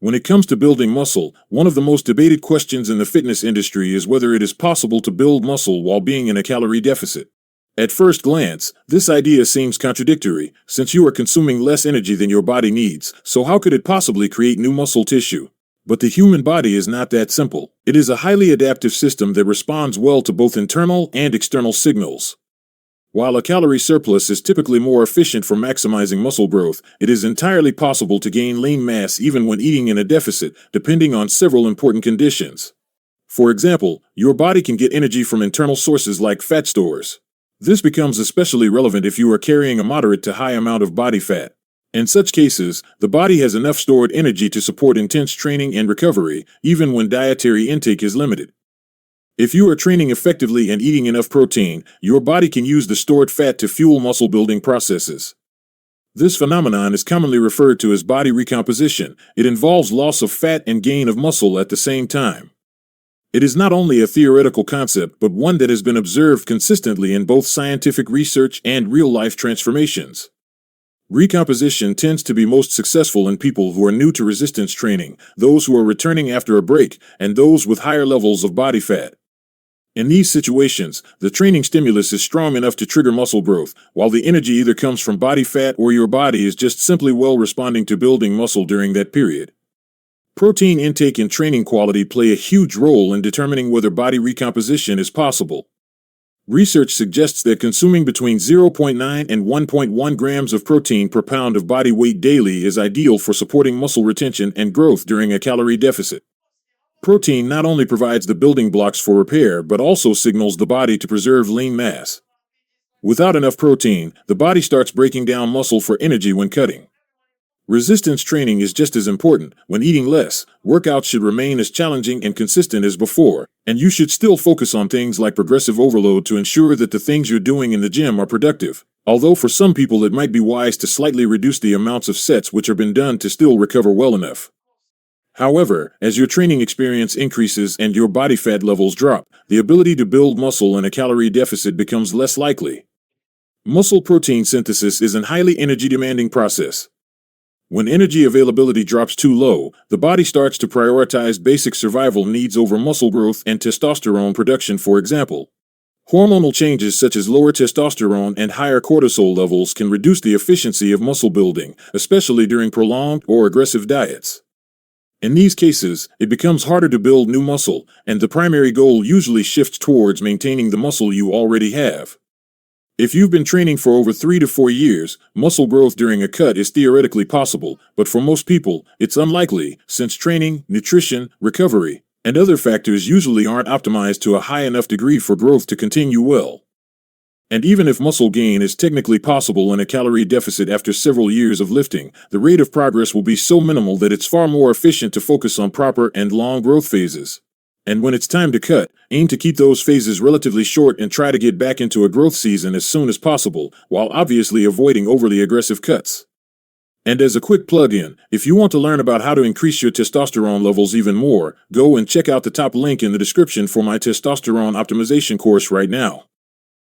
When it comes to building muscle, one of the most debated questions in the fitness industry is whether it is possible to build muscle while being in a calorie deficit. At first glance, this idea seems contradictory, since you are consuming less energy than your body needs, so how could it possibly create new muscle tissue? But the human body is not that simple. It is a highly adaptive system that responds well to both internal and external signals. While a calorie surplus is typically more efficient for maximizing muscle growth, it is entirely possible to gain lean mass even when eating in a deficit, depending on several important conditions. For example, your body can get energy from internal sources like fat stores. This becomes especially relevant if you are carrying a moderate to high amount of body fat. In such cases, the body has enough stored energy to support intense training and recovery, even when dietary intake is limited. If you are training effectively and eating enough protein, your body can use the stored fat to fuel muscle-building processes. This phenomenon is commonly referred to as body recomposition. It involves loss of fat and gain of muscle at the same time. It is not only a theoretical concept, but one that has been observed consistently in both scientific research and real-life transformations. Recomposition tends to be most successful in people who are new to resistance training, those who are returning after a break, and those with higher levels of body fat. In these situations, the training stimulus is strong enough to trigger muscle growth, while the energy either comes from body fat or your body is just simply well responding to building muscle during that period. Protein intake and training quality play a huge role in determining whether body recomposition is possible. Research suggests that consuming between 0.9 and 1.1 grams of protein per pound of body weight daily is ideal for supporting muscle retention and growth during a calorie deficit. Protein not only provides the building blocks for repair, but also signals the body to preserve lean mass. Without enough protein, the body starts breaking down muscle for energy when cutting. Resistance training is just as important. When eating less, workouts should remain as challenging and consistent as before, and you should still focus on things like progressive overload to ensure that the things you're doing in the gym are productive. Although for some people it might be wise to slightly reduce the amounts of sets which have been done to still recover well enough. However, as your training experience increases and your body fat levels drop, the ability to build muscle in a calorie deficit becomes less likely. Muscle protein synthesis is a highly energy-demanding process. When energy availability drops too low, the body starts to prioritize basic survival needs over muscle growth and testosterone production, for example. Hormonal changes such as lower testosterone and higher cortisol levels can reduce the efficiency of muscle building, especially during prolonged or aggressive diets. In these cases, it becomes harder to build new muscle, and the primary goal usually shifts towards maintaining the muscle you already have. If you've been training for over 3 to 4 years, muscle growth during a cut is theoretically possible, but for most people, it's unlikely, since training, nutrition, recovery, and other factors usually aren't optimized to a high enough degree for growth to continue well. And even if muscle gain is technically possible in a calorie deficit after several years of lifting, the rate of progress will be so minimal that it's far more efficient to focus on proper and long growth phases. And when it's time to cut, aim to keep those phases relatively short and try to get back into a growth season as soon as possible, while obviously avoiding overly aggressive cuts. And as a quick plug-in, if you want to learn about how to increase your testosterone levels even more, go and check out the top link in the description for my testosterone optimization course right now.